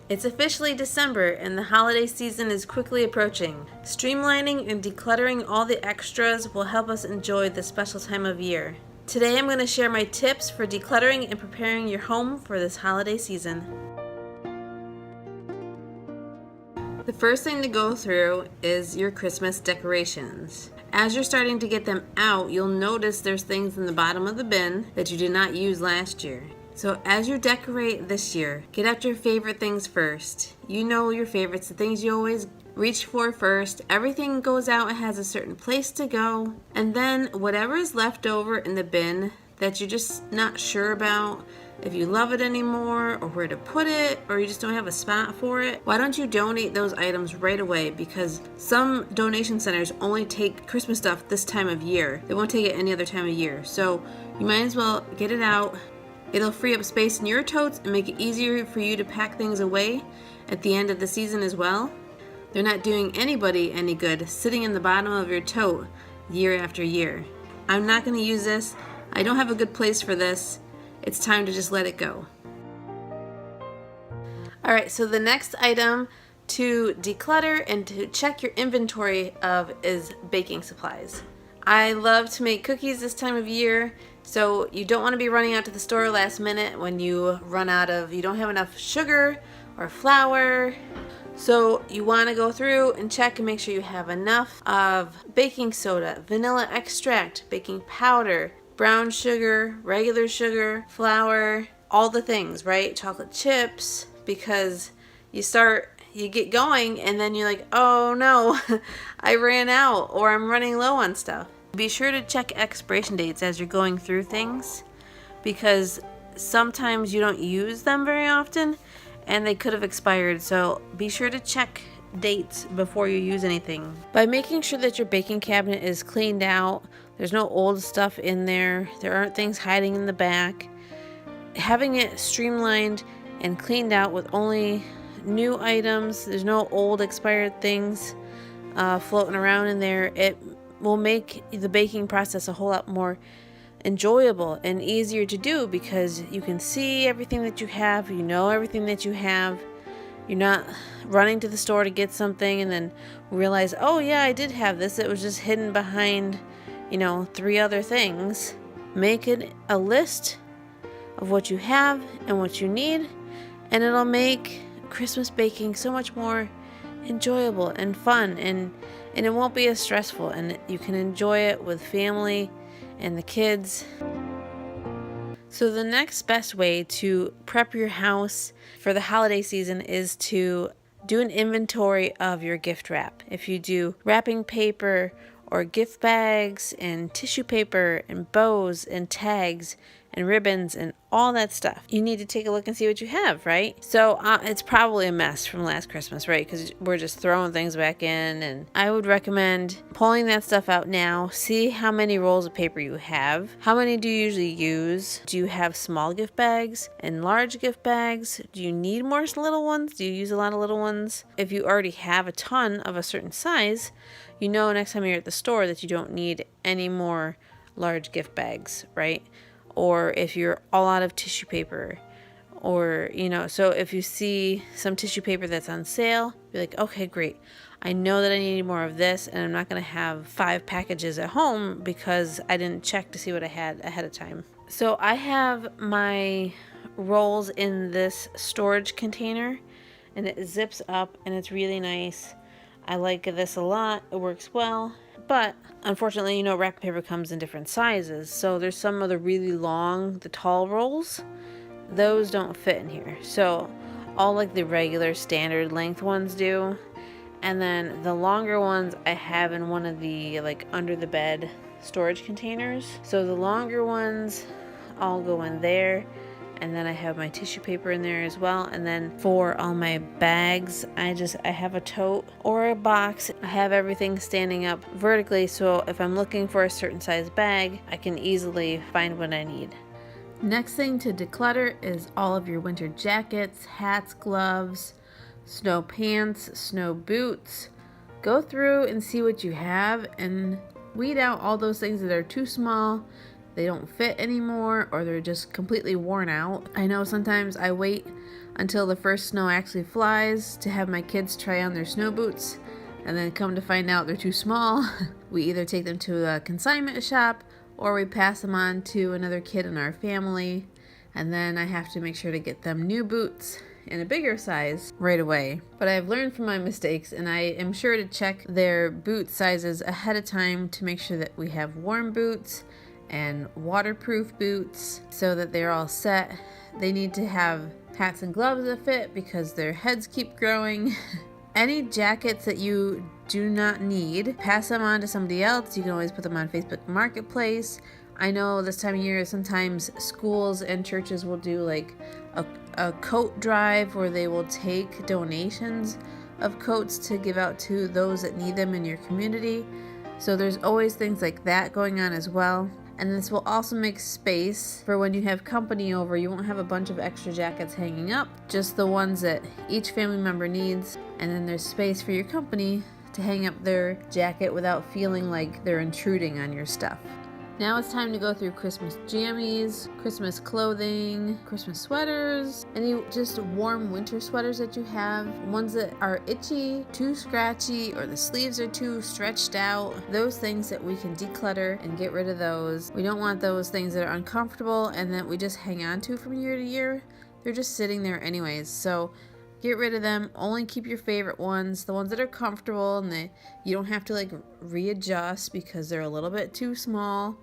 It's officially December and the holiday season is quickly approaching. Streamlining and decluttering all the extras will help us enjoy this special time of year. Today I'm going to share my tips for decluttering and preparing your home for this holiday season. The first thing to go through is your Christmas decorations. As you're starting to get them out, you'll notice there's things in the bottom of the bin that you did not use last year. So as you decorate this year, get out your favorite things first. You know your favorites, the things you always reach for first. Everything goes out and has a certain place to go. And then whatever is left over in the bin that you're just not sure about, if you love it anymore or where to put it, or you just don't have a spot for it, why don't you donate those items right away? Because some donation centers only take Christmas stuff this time of year. They won't take it any other time of year. So you might as well get it out. It'll free up space in your totes and make it easier for you to pack things away at the end of the season as well. They're not doing anybody any good sitting in the bottom of your tote year after year. I'm not going to use this. I don't have a good place for this. It's time to just let it go. Alright, so the next item to declutter and to check your inventory of is baking supplies. I love to make cookies this time of year, so you don't want to be running out to the store last minute when you don't have enough sugar or flour. So you want to go through and check and make sure you have enough of baking soda, vanilla extract, baking powder, brown sugar, regular sugar, flour, all the things, right? Chocolate chips, because you get going and then you're like, oh no, I ran out or I'm running low on stuff. Be sure to check expiration dates as you're going through things, because sometimes you don't use them very often and they could have expired. So be sure to check dates before you use anything. By making sure that your baking cabinet is cleaned out, there's no old stuff in there, there aren't things hiding in the back, having it streamlined and cleaned out with only new items, there's no old expired things floating around in there, it will make the baking process a whole lot more enjoyable and easier to do, because you can see everything that you have, you know everything that you have. You're not running to the store to get something and then realize, oh yeah, I did have this, it was just hidden behind 3 other things. Make it a list of what you have and what you need, and it'll make Christmas baking so much more enjoyable and fun, and it won't be as stressful, and you can enjoy it with family and the kids. So the next best way to prep your house for the holiday season is to do an inventory of your gift wrap. If you do wrapping paper or gift bags and tissue paper and bows and tags and ribbons and all that stuff, you need to take a look and see what you have, right? So it's probably a mess from last Christmas, right? Because we're just throwing things back in, and I would recommend pulling that stuff out now. See how many rolls of paper you have. How many do you usually use? Do you have small gift bags and large gift bags? Do you need more little ones? Do you use a lot of little ones? If you already have a ton of a certain size, you know next time you're at the store that you don't need any more large gift bags, right? Or if you're all out of tissue paper, or so if you see some tissue paper that's on sale, be like, okay, great, I know that I need more of this, and I'm not going to have 5 packages at home because I didn't check to see what I had ahead of time. So I have my rolls in this storage container, and it zips up and it's really nice. I like this a lot. It works well. But unfortunately, wrapping paper comes in different sizes. So there's some of the really long, the tall rolls. Those don't fit in here. So all like the regular standard length ones do. And then the longer ones I have in one of the like under the bed storage containers. So the longer ones all go in there. And then I have my tissue paper in there as well. And then for all my bags, I have a tote or a box. I have everything standing up vertically, so if I'm looking for a certain size bag, I can easily find what I need. Next thing to declutter is all of your winter jackets, hats, gloves, snow pants, snow boots. Go through and see what you have and weed out all those things that are too small, they don't fit anymore, or they're just completely worn out. I know sometimes I wait until the first snow actually flies to have my kids try on their snow boots, and then come to find out they're too small. We either take them to a consignment shop or we pass them on to another kid in our family, and then I have to make sure to get them new boots in a bigger size right away. But I've learned from my mistakes, and I am sure to check their boot sizes ahead of time to make sure that we have warm boots and waterproof boots so that they're all set. They need to have hats and gloves that fit because their heads keep growing. Any jackets that you do not need, pass them on to somebody else. You can always put them on Facebook Marketplace. I know this time of year sometimes schools and churches will do like a coat drive where they will take donations of coats to give out to those that need them in your community. So there's always things like that going on as well. And this will also make space for when you have company over. You won't have a bunch of extra jackets hanging up, just the ones that each family member needs. And then there's space for your company to hang up their jacket without feeling like they're intruding on your stuff. Now it's time to go through Christmas jammies, Christmas clothing, Christmas sweaters, any just warm winter sweaters that you have, ones that are itchy, too scratchy, or the sleeves are too stretched out. Those things that we can declutter and get rid of those. We don't want those things that are uncomfortable and that we just hang on to from year to year. They're just sitting there anyways. So get rid of them. Only keep your favorite ones, the ones that are comfortable and that you don't have to like readjust because they're a little bit too small.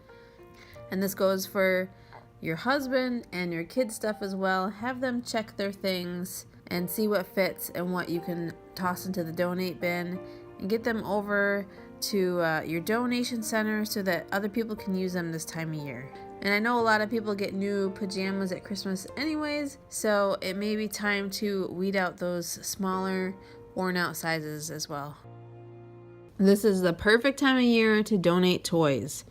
And this goes for your husband and your kids' stuff as well. Have them check their things and see what fits and what you can toss into the donate bin, and get them over to your donation center so that other people can use them this time of year. And I know a lot of people get new pajamas at Christmas anyways, so it may be time to weed out those smaller, worn out sizes as well. This is the perfect time of year to donate toys.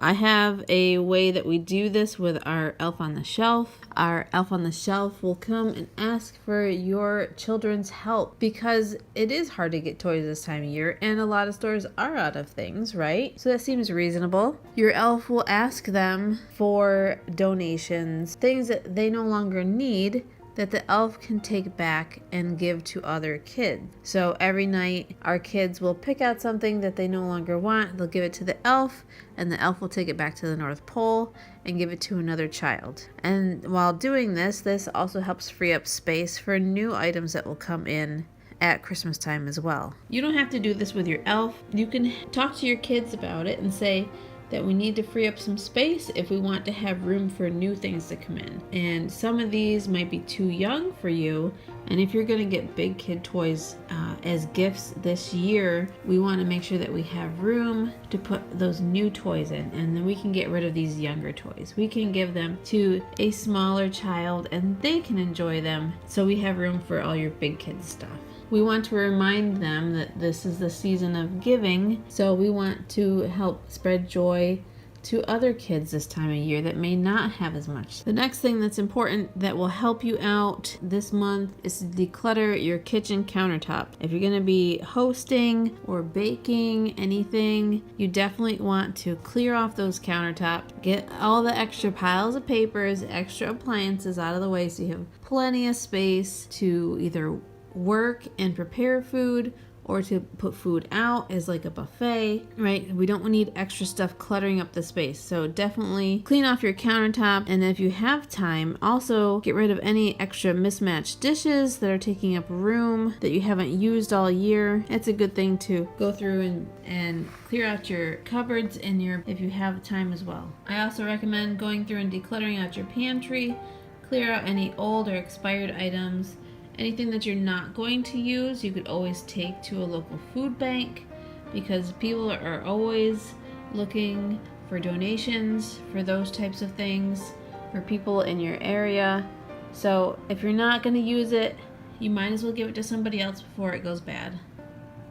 I have a way that we do this with our Elf on the Shelf. Our Elf on the Shelf will come and ask for your children's help because it is hard to get toys this time of year and a lot of stores are out of things, right? So that seems reasonable. Your elf will ask them for donations, things that they no longer need, that the elf can take back and give to other kids. So every night our kids will pick out something that they no longer want, they'll give it to the elf, and the elf will take it back to the North Pole and give it to another child. And while doing this also helps free up space for new items that will come in at Christmas time as well. You don't have to do this with your elf. You can talk to your kids about it and say that we need to free up some space if we want to have room for new things to come in. And some of these might be too young for you. And if you're gonna get big kid toys as gifts this year, we wanna make sure that we have room to put those new toys in. And then we can get rid of these younger toys. We can give them to a smaller child and they can enjoy them. So we have room for all your big kid stuff. We want to remind them that this is the season of giving, so we want to help spread joy to other kids this time of year that may not have as much. The next thing that's important that will help you out this month is to declutter your kitchen countertop. If you're going to be hosting or baking anything, you definitely want to clear off those countertops, get all the extra piles of papers, extra appliances out of the way so you have plenty of space to either work and prepare food or to put food out as like a buffet, right? We don't need extra stuff cluttering up the space. So definitely clean off your countertop. And if you have time, also get rid of any extra mismatched dishes that are taking up room that you haven't used all year. It's a good thing to go through and clear out your cupboards and if you have time as well. I also recommend going through and decluttering out your pantry, clear out any old or expired items. Anything that you're not going to use, you could always take to a local food bank because people are always looking for donations for those types of things for people in your area. So if you're not going to use it, you might as well give it to somebody else before it goes bad.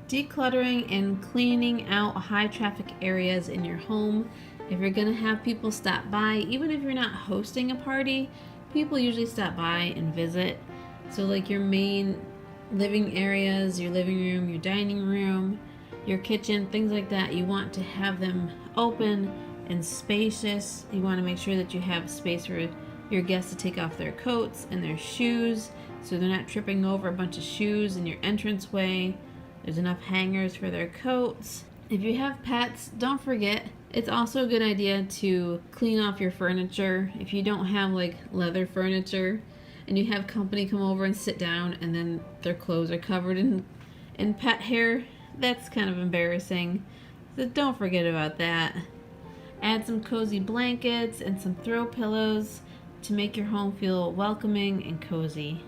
Decluttering and cleaning out high traffic areas in your home. If you're going to have people stop by, even if you're not hosting a party, people usually stop by and visit. So like your main living areas, your living room, your dining room, your kitchen, things like that, you want to have them open and spacious. You want to make sure that you have space for your guests to take off their coats and their shoes so they're not tripping over a bunch of shoes in your entranceway. There's enough hangers for their coats. If you have pets, don't forget, it's also a good idea to clean off your furniture. If you don't have like leather furniture and you have company come over and sit down and then their clothes are covered in pet hair, that's kind of embarrassing. So don't forget about that. Add some cozy blankets and some throw pillows to make your home feel welcoming and cozy.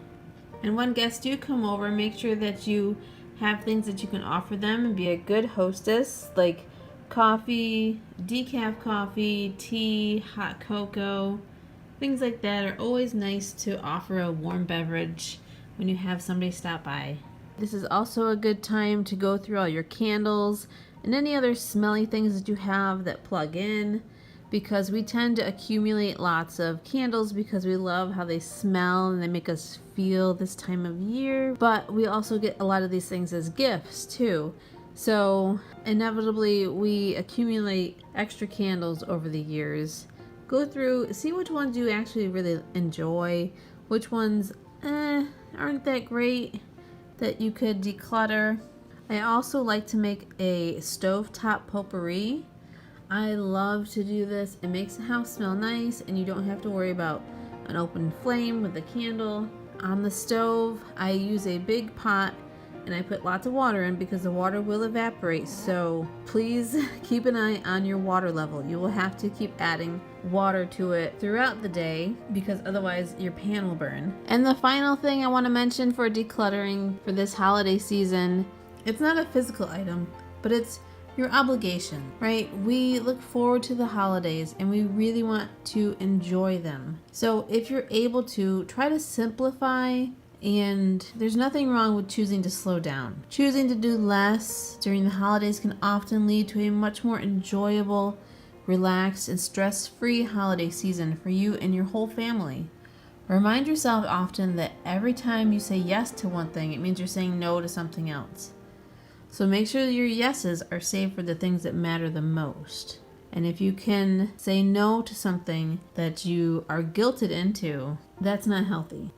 And when guests do come over, make sure that you have things that you can offer them and be a good hostess, like coffee, decaf coffee, tea, hot cocoa. Things like that are always nice to offer a warm beverage when you have somebody stop by. This is also a good time to go through all your candles and any other smelly things that you have that plug in, because we tend to accumulate lots of candles because we love how they smell and they make us feel this time of year. But we also get a lot of these things as gifts too. So inevitably we accumulate extra candles over the years. Go through, see which ones you actually really enjoy, which ones aren't that great, that you could declutter. I also like to make a stovetop potpourri. I love to do this. It makes the house smell nice and you don't have to worry about an open flame with the candle. On the stove, I use a big pot and I put lots of water in because the water will evaporate. So please keep an eye on your water level. You will have to keep adding water to it throughout the day because otherwise your pan will burn. And the final thing I want to mention for decluttering for this holiday season, it's not a physical item, but it's your obligation, right? We look forward to the holidays and we really want to enjoy them. So if you're able to, try to simplify, and there's nothing wrong with choosing to slow down. Choosing to do less during the holidays can often lead to a much more enjoyable, relaxed, and stress-free holiday season for you and your whole family. Remind yourself often that every time you say yes to one thing, it means you're saying no to something else. So make sure your yeses are saved for the things that matter the most. And if you can say no to something that you are guilted into, that's not healthy.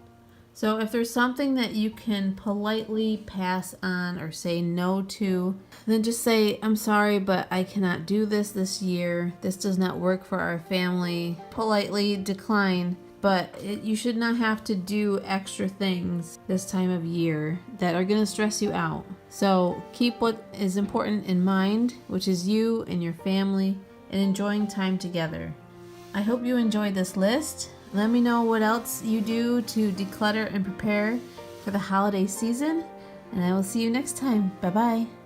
So if there's something that you can politely pass on or say no to, then just say, I'm sorry, but I cannot do this year. This does not work for our family. Politely decline. But you should not have to do extra things this time of year that are going to stress you out. So keep what is important in mind, which is you and your family and enjoying time together. I hope you enjoyed this list. Let me know what else you do to declutter and prepare for the holiday season, and I will see you next time. Bye-bye.